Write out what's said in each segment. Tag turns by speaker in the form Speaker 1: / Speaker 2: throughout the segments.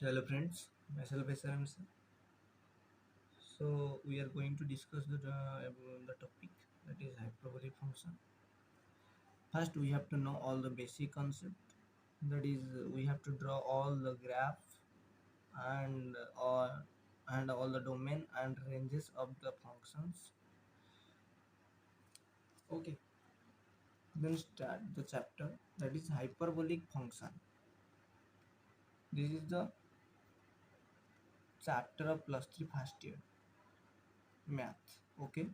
Speaker 1: Hello friends, myself SRM sir. So we are going to discuss about the topic that is hyperbolic function. First we have to know all the basic concept. That is we have to draw all the graph and all the domain and ranges of the functions. Okay. Then start the chapter that is hyperbolic function. This is the chapter of +3 first year math. Okay.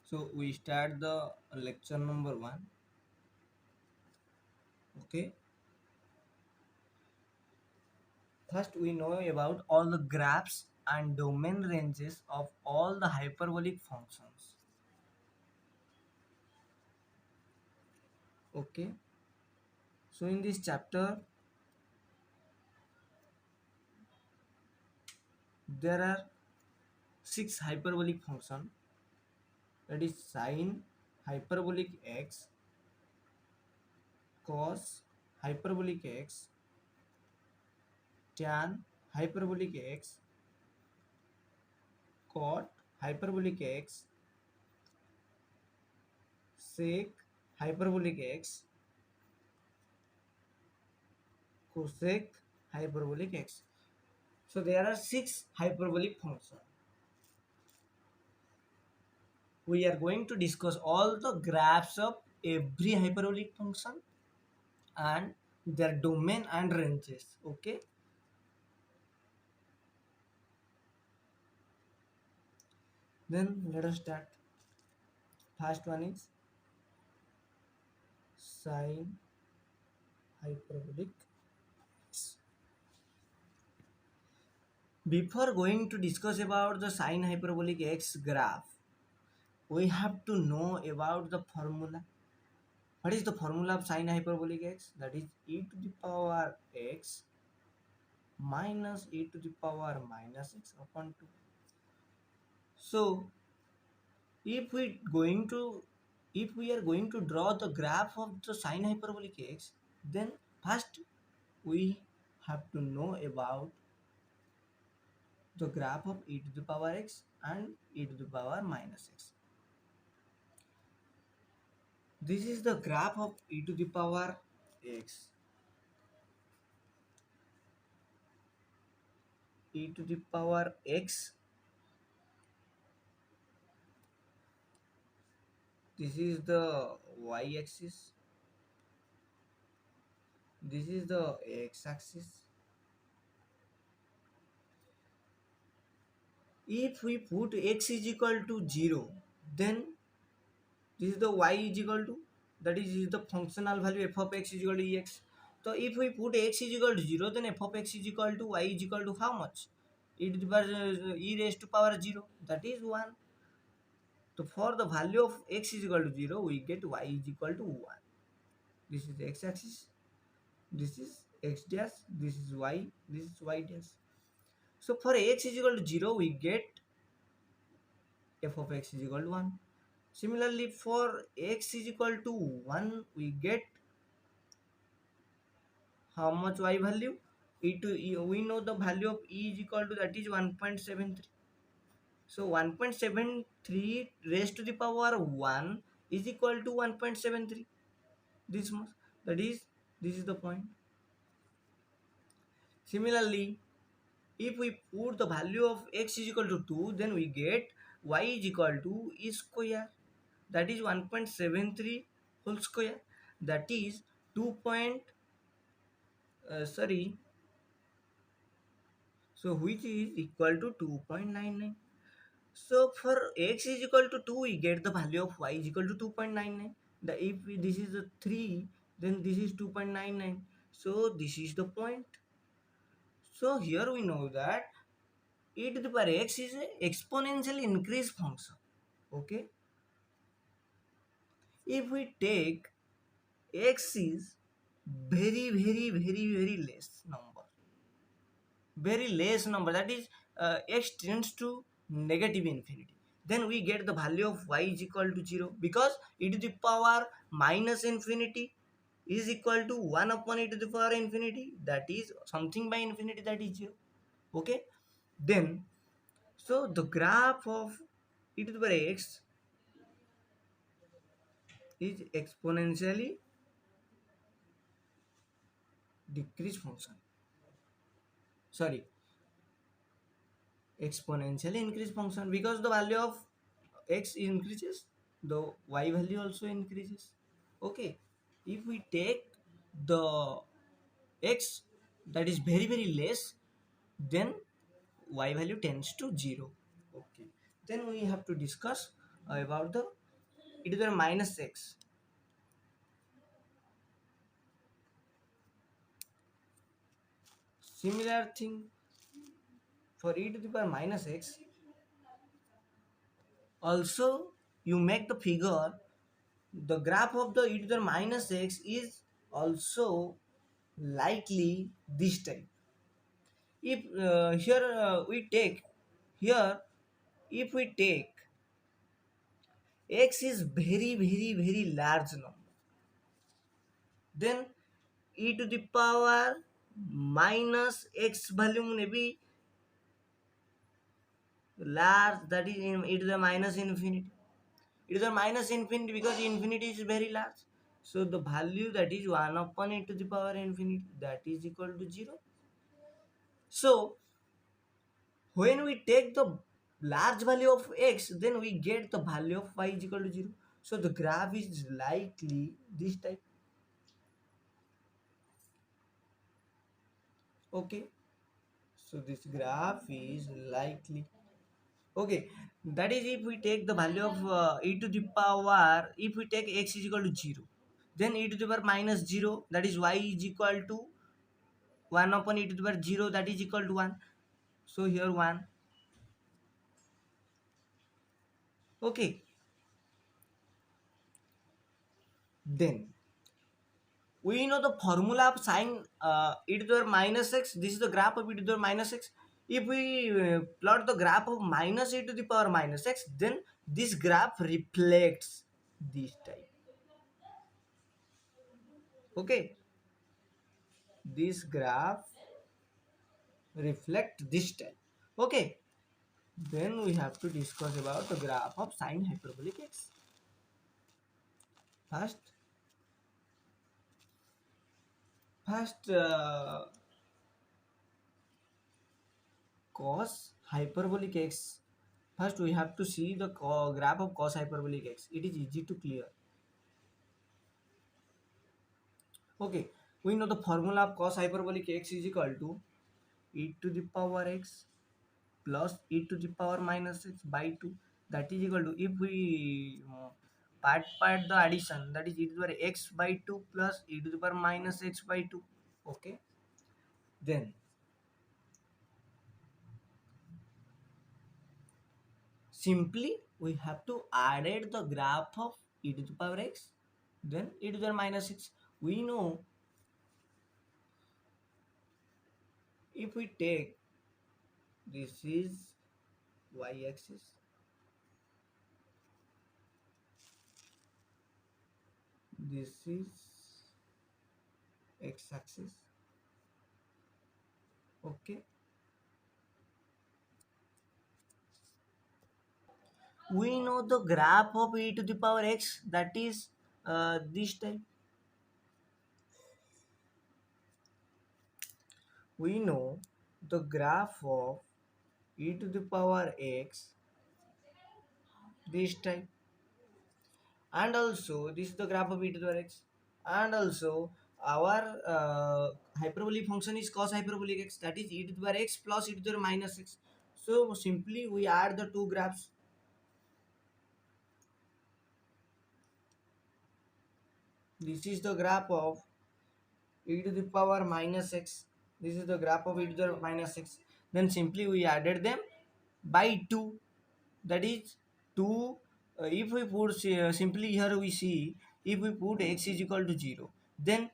Speaker 1: So we start the lecture number 1. Okay. First, we know about all the graphs and domain ranges of all the hyperbolic functions. Okay. So in this chapter, there are 6 hyperbolic functions. That is sine hyperbolic x, cos hyperbolic x, tan hyperbolic x, cot hyperbolic x, sec hyperbolic x, cosec hyperbolic x. So there are 6 hyperbolic functions. We are going to discuss all the graphs of every hyperbolic function and their domain and ranges. Okay, then let us start. First one is sine hyperbolic x. Before going to discuss about the sine hyperbolic x graph, we have to know about the formula. What is the formula of sine hyperbolic x? That is e to the power x minus e to the power minus x upon 2. So if we going to if we are going to draw the graph of the sine hyperbolic x, then first we have to know about the graph of e to the power x and e to the power minus x. This is the graph of e to the power x. E to the power x, this is the y axis, this is the x axis. If we put x is equal to 0, then this is the y is equal to, that is the functional value f of x is equal to ex. So if we put x is equal to 0, then f of x is equal to y is equal to how much? E to the power e raised to power 0, that is 1. So for the value of x is equal to 0, we get y is equal to 1. This is the x axis, this is x dash, this is y, this is y dash. So for x is equal to 0, we get f of x is equal to 1. Similarly, for x is equal to 1, we get how much y value? We know the value of e is equal to, that is 1.73. So 1.73 raised to the power 1 is equal to 1.73. This much. That is, this is the point. Similarly, if we put the value of x is equal to 2, then we get y is equal to e square. That is 1.73 whole square. That is 2. Sorry. So which is equal to 2.99. So for x is equal to 2, we get the value of y is equal to 2.99. This is a 3, then this is 2.99. So this is the point. So here we know that e to the power x is an exponential increase function. Okay. If we take x is very less number, very less number, that is x tends to negative infinity, then we get the value of y is equal to 0, because e to the power minus infinity is equal to 1 upon e to the power infinity, that is something by infinity, that is 0. Okay, then so the graph of e to the power x is exponentially decrease function, sorry, exponentially increase function, because the value of x increases, the y value also increases. Okay, if we take the x that is very very less, then y value tends to 0. Okay, then we have to discuss about the e to the minus x. Similar thing for e to the power minus x, also you make the figure, the graph of the e to the minus x is also likely this type. If here we take here, if we take x is very very very large number, then e to the power minus x value may be large, that is in e to the minus infinity. E to the minus infinity, because infinity is very large, so the value that is 1 upon e to the power infinity, that is equal to 0. So when we take the large value of x, then we get the value of y is equal to 0. So the graph is likely this type. Okay, so this graph is likely. Okay, that is if we take the value of e to the power, if we take x is equal to 0, then e to the power minus 0, that is y is equal to 1 upon e to the power 0, that is equal to 1. So here 1. Okay, then we know the formula of sine e to the power minus x. This is the graph of e to the power minus x. If we plot the graph of minus e to the power minus x, then this graph reflects this type. Okay, this graph reflect this type. Okay, then we have to discuss about the graph of sine hyperbolic x. First, first cos hyperbolic x. First, we have to see the graph of cos hyperbolic x. It is easy to clear. Okay, we know the formula of cos hyperbolic x is equal to e to the power x plus e to the power minus x by 2. That is equal to, if we part the addition, that is e to the power x by 2 plus e to the power minus x by 2. Okay, then simply we have to add the graph of e to the power x, then e to the power minus x. We know if we take, this is y axis, this is x axis. Okay, we know the graph of e to the power x, that is this type. We know the graph of e to the power x this type, and also this is the graph of e to the power x, and also our hyperbolic function is cos hyperbolic x, that is e to the power x plus e to the power minus x. So simply we add the two graphs. This is the graph of e to the power minus x, this is the graph of e to the power minus x, then simply we added them by 2, that is 2. If we put simply here we see, if we put x is equal to 0, then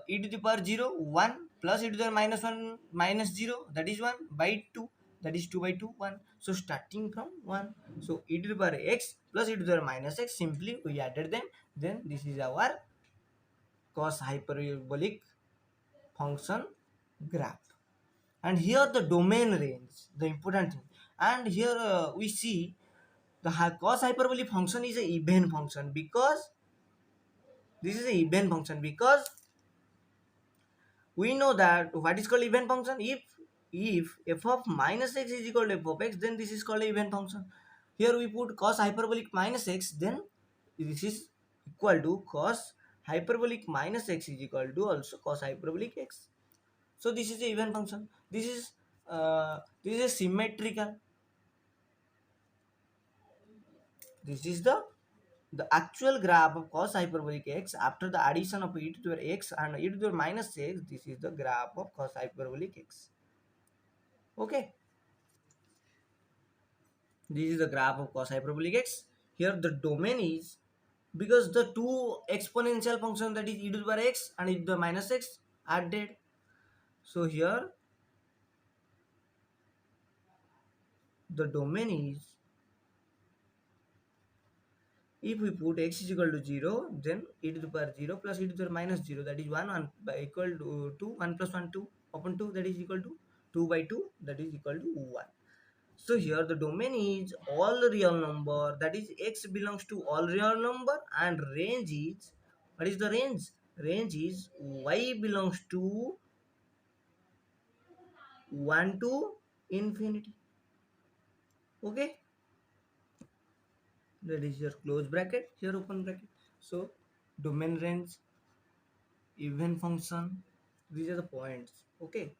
Speaker 1: e to the power 0 1 plus e to the power minus 1 minus 0, that is 1 by 2, that is 2 by 2 1. So starting from 1, so e to the power x plus e to the power minus x, simply we added them, then this is our cos hyperbolic function graph. And here the domain range, the important thing. And here we see the cos hyperbolic function is a even function, because this is a even function, because we know that what is called even function. If f of minus x is equal to f of x, then this is called a even function. Here we put cos hyperbolic minus x, then this is equal to cos hyperbolic minus x is equal to also cos hyperbolic x. So this is a even function. This is symmetrical. This is the actual graph of cos hyperbolic x after the addition of e to the power x and e to the power minus x. This is the graph of cos hyperbolic x. Okay, this is the graph of cos hyperbolic x. Here the domain is, because the two exponential function, that is e to the power x and e to the power minus x, added. So here the domain is, if we put x is equal to 0, then e to the power 0 plus e to the power minus 0, that is 1 by equal to 2, 1 plus 1 2 upon 2, that is equal to 2 by 2, that is equal to 1. So here the domain is all real number, that is x belongs to all real number, and range is, what is the range? Range is y belongs to 1 to infinity. Okay, that is your close bracket, here open bracket. So domain, range, even function, these are the points. Okay,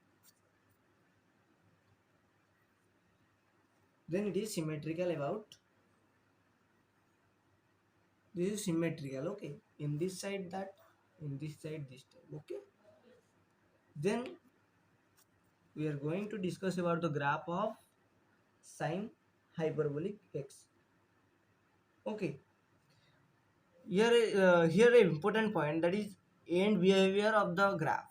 Speaker 1: then it is symmetrical about, this is symmetrical. Okay, in this side that, in this side this type. Okay, then we are going to discuss about the graph of sine hyperbolic x. Okay, here an important point, that is end behavior of the graph.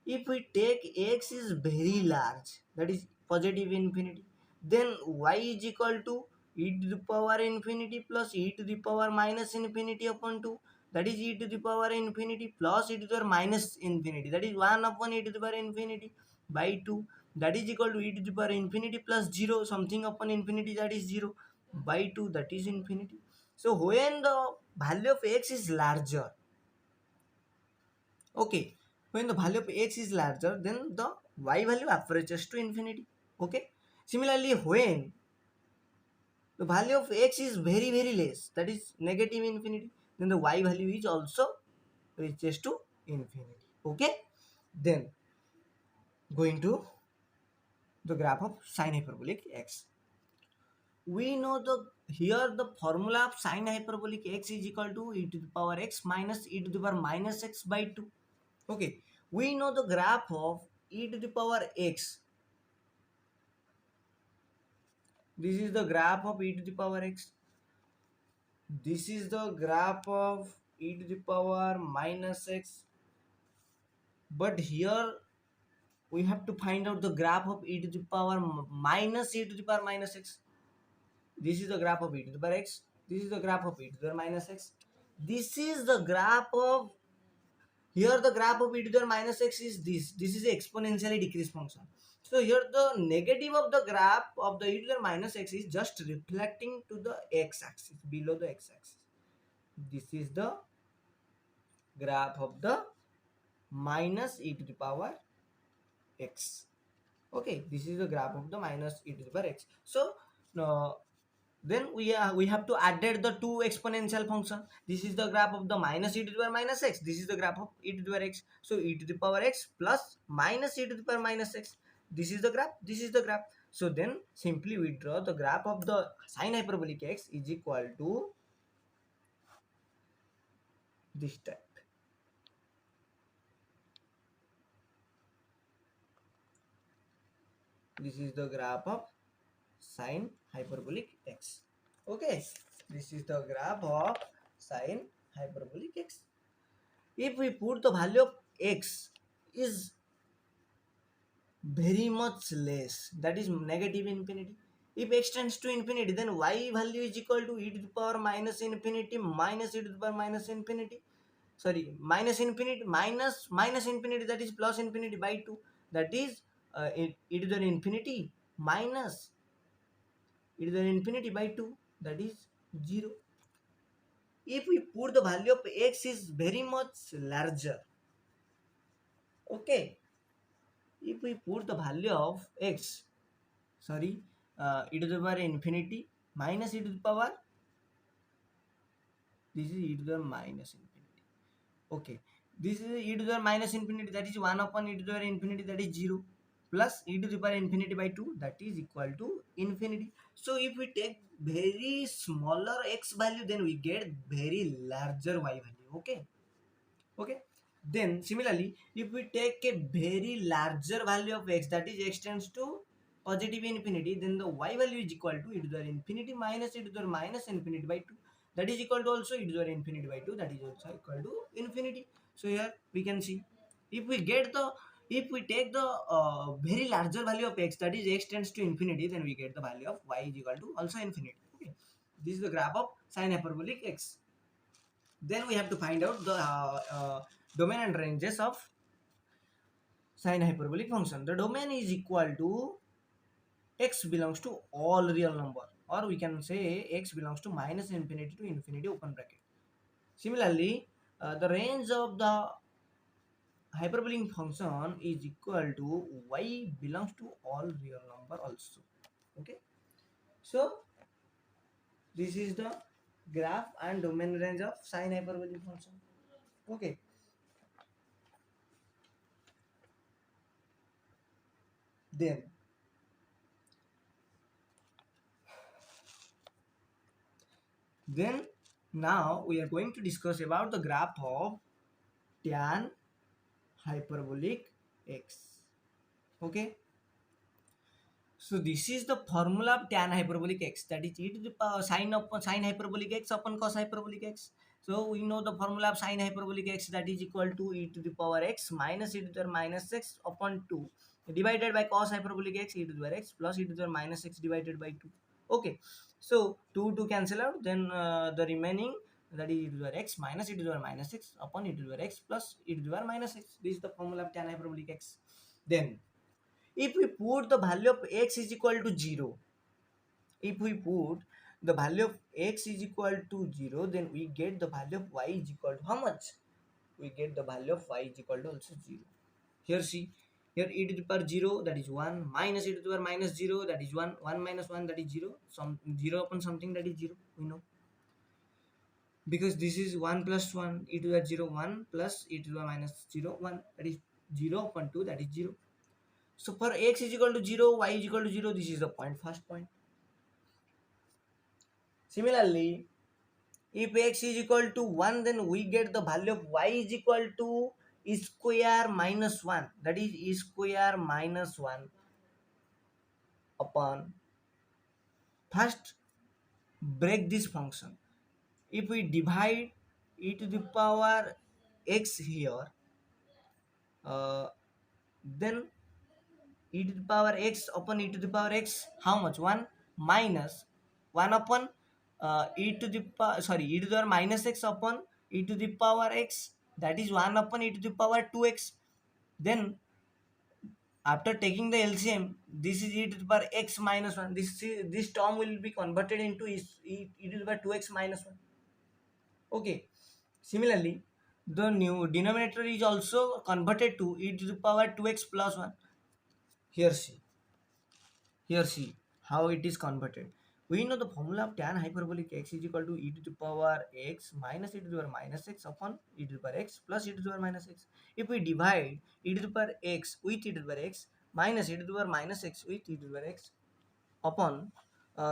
Speaker 1: If we take x is very large, that is positive infinity, then y is equal to e to the power infinity plus e to the power minus infinity upon 2, that is e to the power infinity plus e to the power minus infinity, that is 1 upon e to the power infinity by 2, that is equal to e to the power infinity plus 0 something upon infinity, that is 0 by 2, that is infinity. So when the value of x is larger, okay, when the value of x is larger, then the y value approaches to infinity. Okay, similarly when the value of x is very very less, that is negative infinity, then the y value is also reaches to infinity. Okay, then going to the graph of sine hyperbolic x. We know the, here the formula of sine hyperbolic x is equal to e to the power x minus e to the power minus x by 2. Okay, we know the graph of e to the power x. This is the graph of e to the power x. This is the graph of e to the power minus x. But here we have to find out the graph of e to the power minus e to the power minus x. This is the graph of e to the power x. This is the graph of e to the power minus x. This is the graph of, here the graph of e to the power minus x is this. This is an exponentially decreased function. So here the negative of the graph of the e to the power minus x is just reflecting to the x-axis, below the x-axis. This is the graph of the minus e to the power x. Okay, this is the graph of the minus e to the power x. So then we have to added the two exponential function. This is the graph of the minus e to the power minus x. This is the graph of e to the power x. So e to the power x plus minus e to the power minus x. This is the graph. This is the graph. So then simply we draw the graph of the sine hyperbolic x is equal to this type. This is the graph of sine hyperbolic x. Okay, this is the graph of sine hyperbolic x. If we put the value of x is very much less, that is negative infinity. If x tends to infinity, then y value is equal to e to the power minus infinity minus e to the power minus infinity. sorry, minus infinity minus infinity, that is plus infinity by 2, that is e to the infinity minus e to the infinity by 2, that is 0. If we put the value of x is very much larger, okay, if we put the value of x, sorry, e to the power infinity minus e to the power, this is e to the minus infinity, okay, this is e to the minus infinity, that is 1 upon e to the infinity, that is 0, plus e to the power infinity by 2, that is equal to infinity. So if we take very smaller x value, then we get very larger y value, okay. Okay, then similarly, if we take a very larger value of x, that is x tends to positive infinity, then the y value is equal to e to the infinity minus e to the minus infinity by 2, that is equal to also e to the infinity by 2, that is also equal to infinity. So here we can see, if we get the, if we take the very larger value of x, that is x tends to infinity, then we get the value of y is equal to also infinity, okay. This is the graph of sine hyperbolic x. Then we have to find out the domain and ranges of sine hyperbolic function. The domain is equal to x belongs to all real number, or we can say x belongs to minus infinity to infinity open bracket. Similarly, the range of the hyperbolic function is equal to y belongs to all real number also. Okay, so this is the graph and domain range of sine hyperbolic function. Okay, then Then now we are going to discuss about the graph of tan hyperbolic x. Okay. So this is the formula of tan hyperbolic x, that is e to the power sine hyperbolic x upon cos hyperbolic x. So we know the formula of sine hyperbolic x, that is equal to e to the power x minus e to the minus x upon 2 divided by cos hyperbolic x e to the power x plus e to the minus x divided by 2. Okay, so 2 to cancel out, then the remaining, that is e to the power x minus e to the power minus x upon e to the power x plus e to the power minus x. This is the formula of tan hyperbolic x. Then if we put the value of x is equal to 0, if we put the value of x is equal to 0, then we get the value of y is equal to how much? We get the value of y is equal to also 0. Here see, here e to the power 0, that is 1, minus e to the power minus 0, that is 1, 1 minus 1, that is 0, some 0 upon something, that is 0, we know. Because this is 1 plus 1, e to the 0, 1 plus e to the minus 0, 1, that is 0 upon 2, that is 0. So for x is equal to 0, y is equal to 0, this is the point, first point. Similarly, if x is equal to 1, then we get the value of y is equal to e square minus 1, that is e square minus 1 upon, first break this function. If we divide e to the power x here, then e to the power x upon e to the power x, how much? 1 minus 1 upon e to the power, sorry, e to the power minus x upon e to the power x, that is 1 upon e to the power 2x. Then after taking the LCM, this is e to the power x minus 1, this term will be converted into e to the power 2x minus 1. Okay, similarly, the new denominator is also converted to e to the power 2x plus 1. Here see, here see how it is converted. We know the formula of tan hyperbolic x is equal to e to the power x minus e to the power minus x upon e to the power x plus e to the power minus x. If we divide e to the power x with e to the power x minus e to the power minus x with e to the power x upon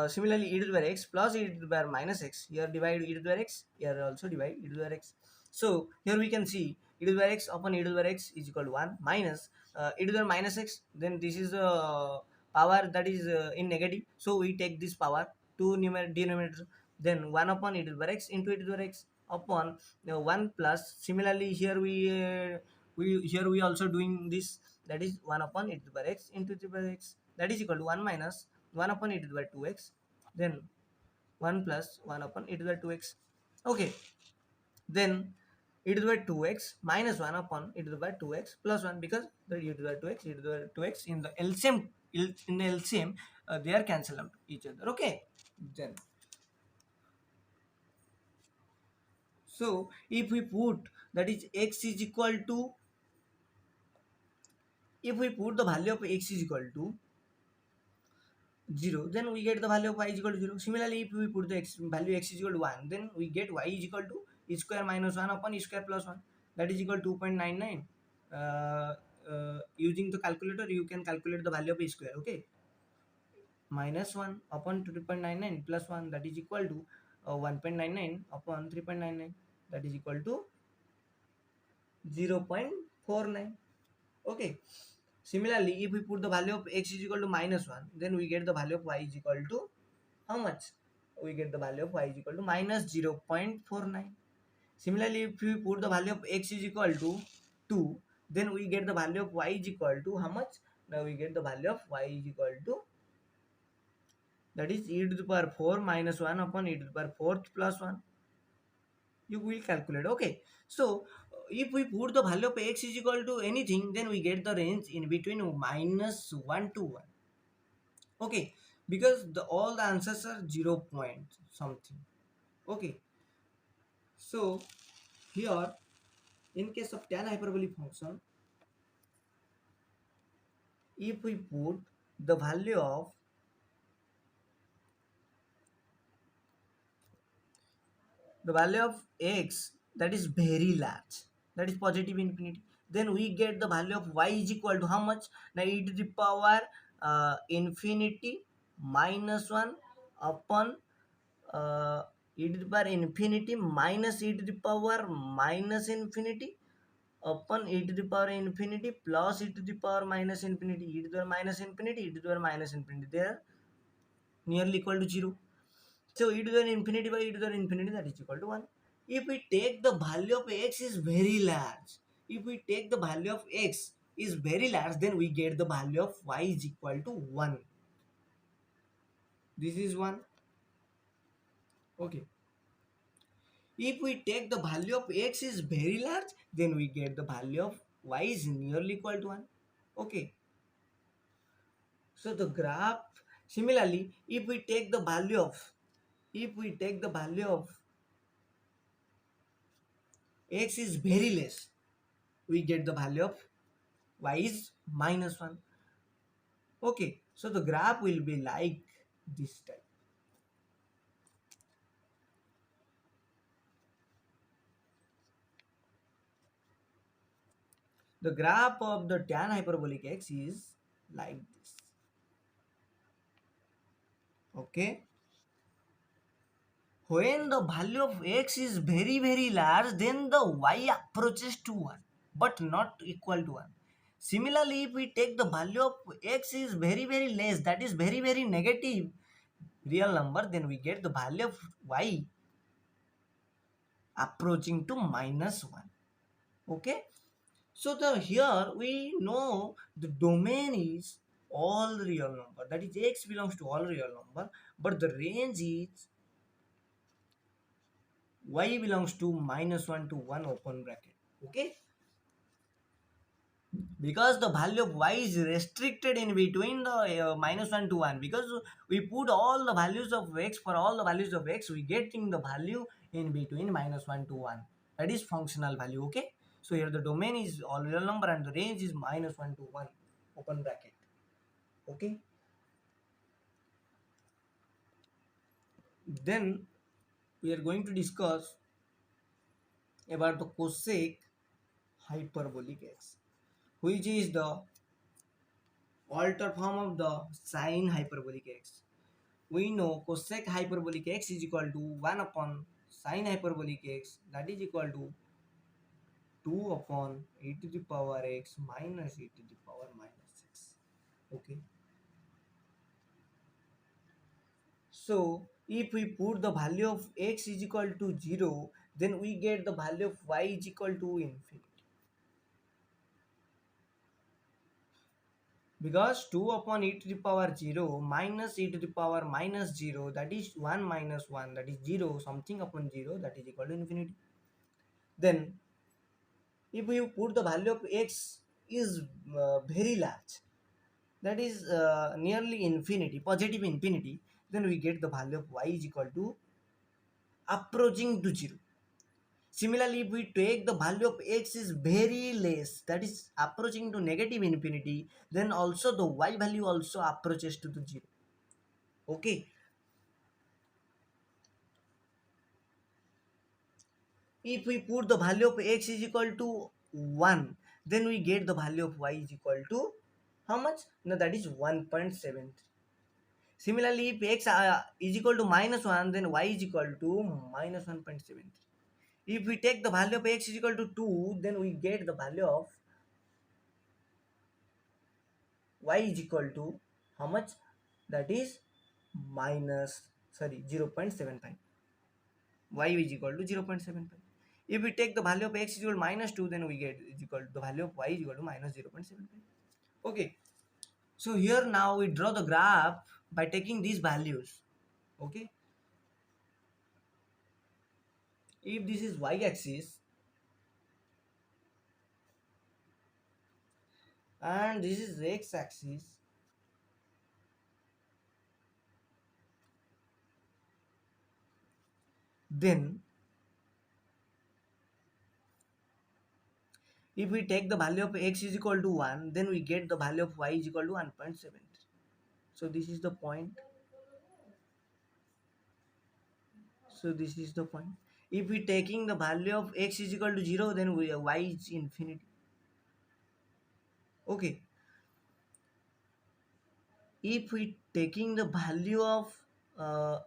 Speaker 1: similarly e to the power x plus e to the power minus x, here divide e to the power x, here also divide e to the power x. So here we can see e to the power x upon e to the power x is equal to 1 minus e to the power minus x, then this is the power that is in negative, so we take this power to denominator, then 1 upon e to the power x into e to the power x upon 1 plus, similarly here we also doing this, that is 1 upon e to the power x into e to the power x, that is equal to 1 minus 1 upon e to the power 2x, then 1 plus 1 upon e to the 2x. Okay, then e to the power 2x minus 1 upon e to the power 2x plus 1, because the e to the power 2x, e to the power 2x in the LCM, in the LCM, they are cancelled out each other. Okay, then so if we put that is x is equal to, if we put the value of x is equal to 0, then we get the value of y is equal to 0. Similarly, if we put the value x is equal to 1, then we get y is equal to e square minus 1 upon e square plus 1, that is equal to 2.99. Using the calculator, you can calculate the value of e square. Okay, minus 1 upon 2.99 plus 1, that is equal to 1.99 upon 3.99, that is equal to 0.49. Okay, similarly, if we put the value of x is equal to minus 1, then we get the value of y is equal to how much? We get the value of y is equal to minus 0.49. Similarly, if we put the value of x is equal to 2, then we get the value of y is equal to how much? Now we get the value of y is equal to, that is e to the power 4 minus 1 upon e to the power 4 plus 1. You will calculate. Okay, so if we put the value of x is equal to anything, then we get the range in between minus 1 to 1. Okay, because all the answers are 0 point something. Okay, so here in case of tan hyperbolic function, if we put the value of x, that is very large, that is positive infinity, then we get the value of y is equal to how much? Now e to the power infinity minus 1 upon e to the power infinity minus e to the power minus infinity upon e to the power infinity plus e to the power minus infinity, e to the power minus infinity, e to the power minus infinity, they are nearly equal to 0. So e to the infinity by e to the infinity, that is equal to 1. If we take the value of x is very large, if we take the value of x is very large, then we get the value of y is equal to 1. This is 1. Okay. If we take the value of x is very large, then we get the value of y is nearly equal to 1. Okay. So the graph, similarly, if we take the value of, if we take the value of x is very less, we get the value of y is minus 1. Okay, so the graph will be like this type. The graph of the tan hyperbolic x is like this. Okay, when the value of x is very large, then the y approaches to 1 but not equal to 1. Similarly, if we take the value of x is very less, that is very negative real number, then we get the value of y approaching to minus 1. Okay, so the here we know the domain is all real number, that is x belongs to all real number, but the range is y belongs to minus 1 to 1 open bracket. Okay, because the value of y is restricted in between the minus 1 to 1, because we put all the values of x, for all the values of x we getting the value in between minus 1 to 1, that is functional value. Okay, so here the domain is all real number and the range is minus 1 to 1 open bracket. Okay, then we are going to discuss about the cosec hyperbolic x, which is the alter form of the sine hyperbolic x. We know cosec hyperbolic x is equal to 1 upon sine hyperbolic x, that is equal to 2 upon e to the power x minus e to the power minus x. Okay, so if we put the value of x is equal to 0, then we get the value of y is equal to infinity, because 2 upon e to the power 0 minus e to the power minus 0, that is 1 minus 1, that is 0, something upon 0, that is equal to infinity. Then if you put the value of x is very large, that is nearly infinity, positive infinity, then we get the value of y is equal to approaching to 0. Similarly, if we take the value of x is very less, that is approaching to negative infinity, then also the y value also approaches to the 0. Okay. If we put the value of x is equal to 1, then we get the value of y is equal to how much? No, that is 1.73. Similarly, if x is equal to minus 1, then y is equal to minus 1.73. If we take the value of x is equal to 2, then we get the value of y is equal to how much? That is minus, sorry, 0.75. Y is equal to 0.75. If we take the value of x is equal to minus 2, then we get is equal to the value of y is equal to minus 0.75. Okay, so here now we draw the graph by taking these values. Okay, if this is y axis and this is x axis, then if we take the value of x is equal to 1, then we get the value of y is equal to 1.7. So this is the point. So this is the point. If we taking the value of x is equal to 0, then y is infinity. Okay. If we taking the value of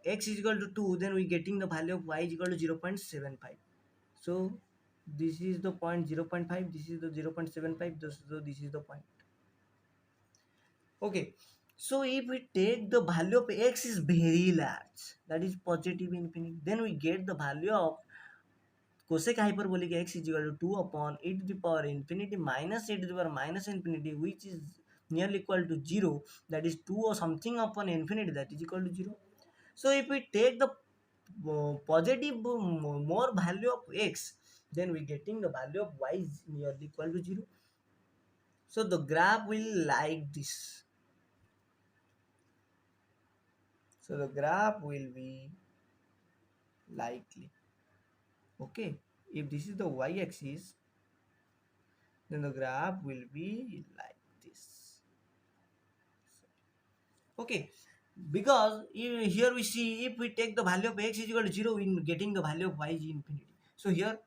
Speaker 1: x is equal to 2, then we getting the value of y is equal to 0.75. So this is the point 0.5, this is the 0.75, so this is the point. Okay, so if we take the value of x is very large, that is positive infinity, then we get the value of cosec hyperbolic x is equal to 2 upon e to the power infinity minus e to the power minus infinity, which is nearly equal to 0, that is 2 or something upon infinity, that is equal to 0. So if we take the positive more value of x, then we getting the value of y is nearly equal to 0. So the graph will like this. So the graph will be likely. Okay, if this is the y-axis, then the graph will be like this. Okay, because here we see if we take the value of x is equal to 0, in getting the value of y is infinity. So here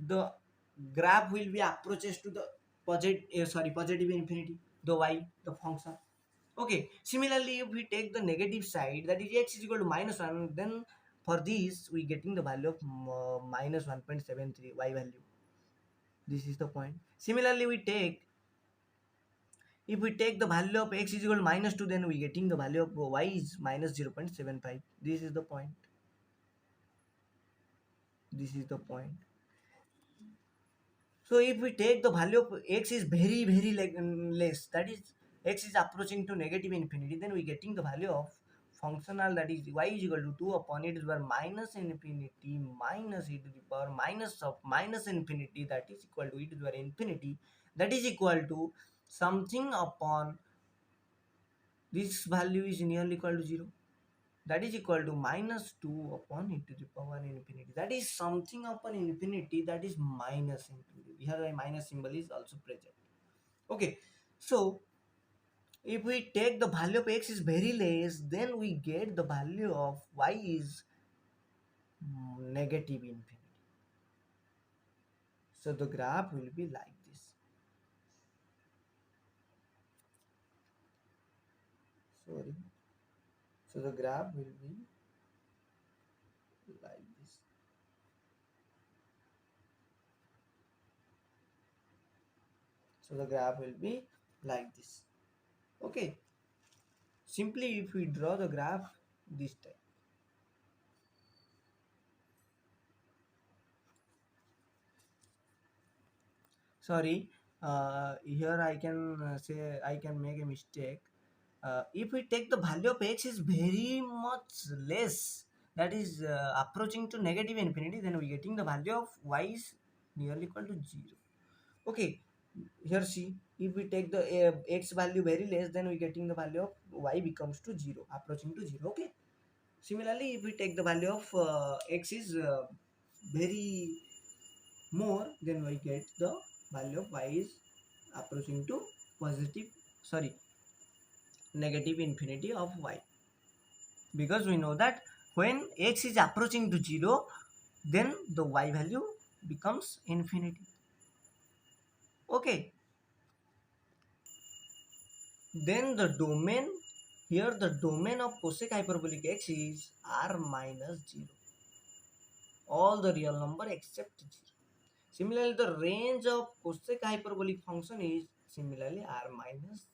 Speaker 1: the graph will be approaches to the positive infinity, the y, the function. Okay, similarly if we take the negative side, that is x is equal to minus 1, then for this we getting the value of minus 1.73 y value. This is the point. Similarly we take, if we take the value of x is equal to minus 2, then we getting the value of y is minus 0.75. This is the point. This is the point. So if we take the value of x is very less, that is x is approaching to negative infinity, then we getting the value of functional, that is y is equal to 2 upon e to the power minus infinity minus e to the power minus of minus infinity, that is equal to e to the power infinity, that is equal to something upon this value is nearly equal to 0, that is equal to minus 2 upon e to the power infinity, that is something upon infinity, that is minus infinity. Here a minus symbol is also present. Okay, so if we take the value of x is very less, then we get the value of y is negative infinity. So the graph will be like this. Sorry. So the graph will be like this. So the graph will be like this. Okay. Simply if we draw the graph this time. Sorry, here I can say I can make a mistake. If we take the value of x is very much less, that is approaching to negative infinity, then we getting the value of y is nearly equal to 0. Okay, here see, if we take the x value very less, then we getting the value of y becomes to 0, approaching to 0. Okay, similarly, if we take the value of x is very more, then we get the value of y is approaching to positive, sorry, negative infinity of y, because we know that when x is approaching to 0, then the y value becomes infinity. Okay, then the domain, here the domain of cosec hyperbolic x is r minus 0, all the real number except 0. Similarly, the range of cosec hyperbolic function is similarly r minus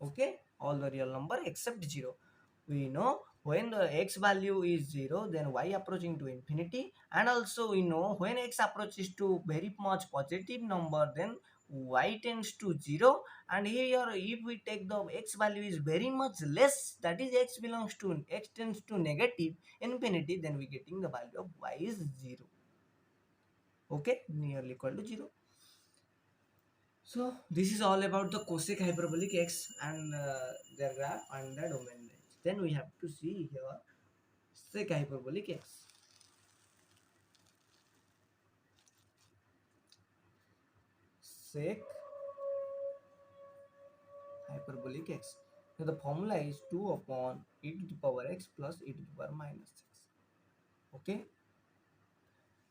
Speaker 1: 0. Okay, all the real number except 0. We know when the x value is 0, then y approaching to infinity, and also we know when x approaches to very much positive number, then y tends to 0. And here if we take the x value is very much less, that is x belongs to x tends to negative infinity, then we getting the value of y is 0. Okay, nearly equal to 0. So this is all about the cosec hyperbolic x and their graph and the domain range. Then we have to see here sec hyperbolic x. Sec hyperbolic x. So the formula is 2 upon e to the power x plus e to the power minus x. Okay.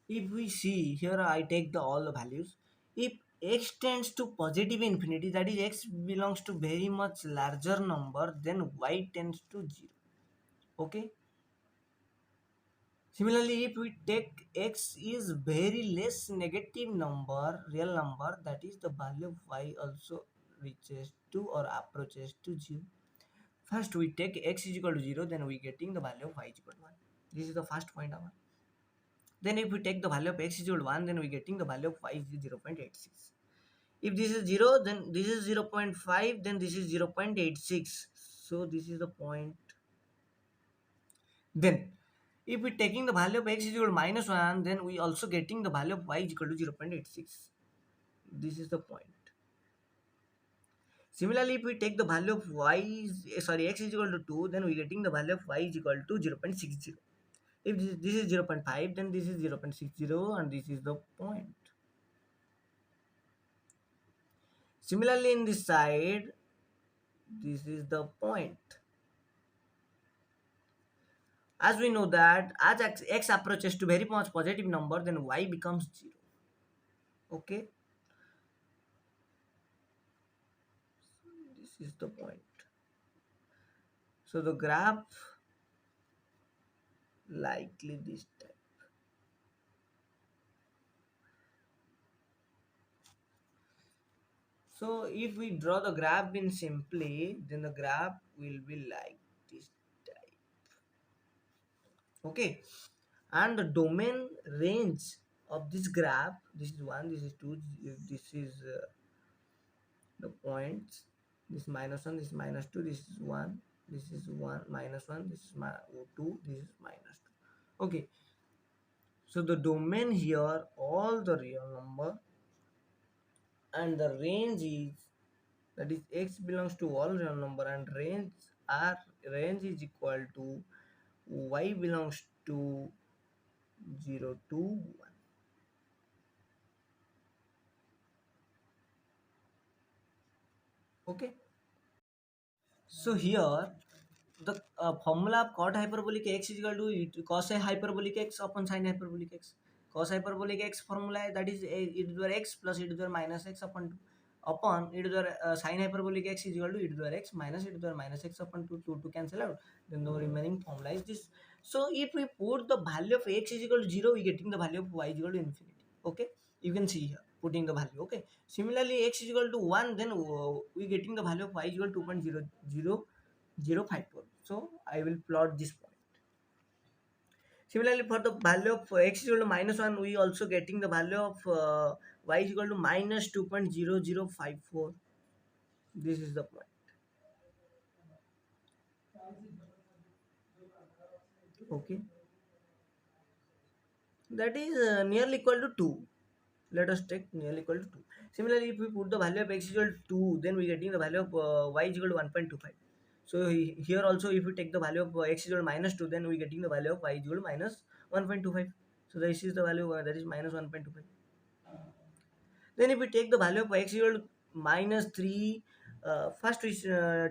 Speaker 1: If we see here, I take the all the values. If x tends to positive infinity, that is x belongs to very much larger number, then y tends to 0. Okay. Similarly, if we take x is very less negative number, real number, that is the value of y also reaches to or approaches to 0. First, we take x is equal to 0, then we getting the value of y is equal to 1. This is the first point. Then if we take the value of x is equal to 1, then we getting the value of y is 0.86. If this is 0, then this is 0.5, then this is 0.86. So this is the point. Then if we taking the value of x is equal to minus 1, then we also getting the value of y is equal to 0.86. This is the point. Similarly, if we take the value of x is equal to 2, then we getting the value of y is equal to 0.60. If this is 0.5, then this is 0.60, and this is the point. Similarly, in this side, this is the point. As we know that as x approaches to very much positive number, then y becomes 0. Okay, this is the point. So the graph likely this type. So if we draw the graph in simply, then the graph will be like this type. Okay, and the domain range of this graph, this is 1, this is 2, this is the points, this minus 1, this is minus 2, this is 1, this is 1 minus 1, this is 2, this is minus 2. Okay, so the domain here all the real number, and the range is, that is x belongs to all real number, and range is equal to y belongs to 0 to 1. Okay, so here the formula of cot hyperbolic x is equal to cos a hyperbolic x upon sin hyperbolic x. Cos hyperbolic x formula, that is e to the x plus e to the minus x upon 2 upon e to the sin hyperbolic x is equal to e to the x minus e to the minus x upon 2 to cancel out. Then the remaining formula is this. So if we put the value of x is equal to 0, we getting the value of y is equal to infinity. Okay, you can see here putting the value. Okay, similarly x is equal to 1, then we getting the value of y is equal to 2.00054. So I will plot this point. Similarly, for the value of x is equal to minus 1, we also getting the value of y is equal to minus 2.0054. This is the point. Okay, that is nearly equal to 2. let us take nearly equal to 2. Similarly, if we put the value of x is equal to 2, then we getting the value of y is equal to 1.25. So here also, if we take the value of x is equal to minus 2, then we getting the value of y is equal to minus 1.25. So this is the value that is minus 1.25. Then if we take the value of x equal to minus 3, first we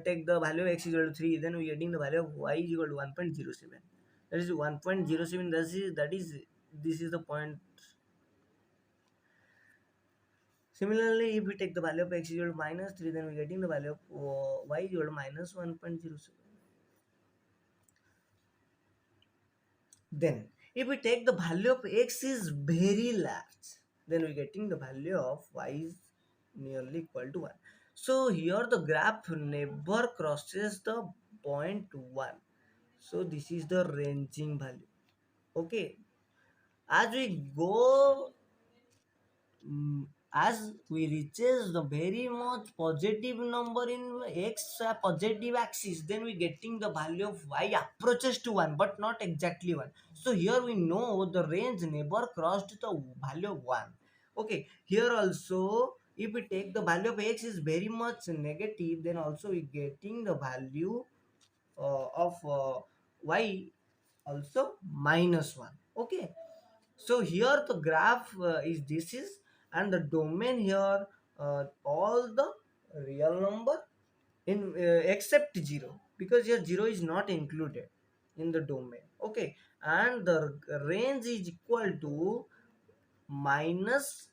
Speaker 1: take the value of x equal to 3, then we getting the value of y is equal to 1.07. That is 1.07. This is the point. Similarly, if we take the value of x equal to minus 3, then we getting the value of y equal to minus 1.07. Then, if we take the value of x is very large, then we getting the value of y is nearly equal to 1. So here the graph never crosses the point 1. So this is the ranging value. Okay. As we go as we reaches the very much positive number in x positive axis, then we getting the value of y approaches to 1 but not exactly 1. So here we know the range never crossed the value of 1. Okay, here also if we take the value of x is very much negative, then also we getting the value of y also minus 1. Okay, so here the graph is this is, and the domain here all the real number in except 0, because here 0 is not included in the domain. Okay, and the range is equal to minus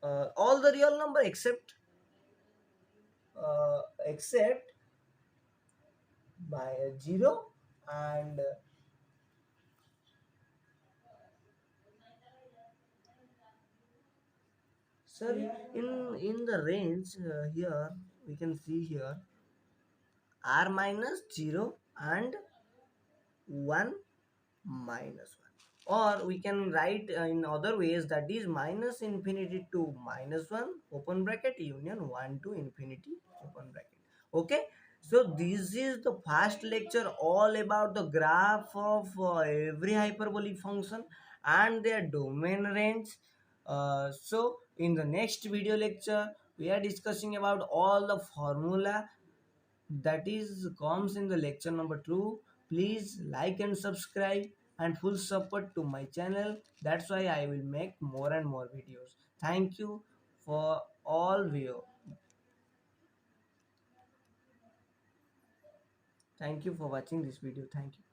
Speaker 1: all the real number except by 0 and sorry, in the range here we can see here r minus 0 and 1 minus 1, or we can write in other ways, that is minus infinity to minus 1 open bracket union 1 to infinity open bracket. Okay, so this is the first lecture all about the graph of every hyperbolic function and their domain range. So in the next video lecture we are discussing about all the formula that is comes in the lecture number 2. Please like and subscribe and full support to my channel. That's why I will make more and more videos. Thank you for all view. Thank you for watching this video. Thank you.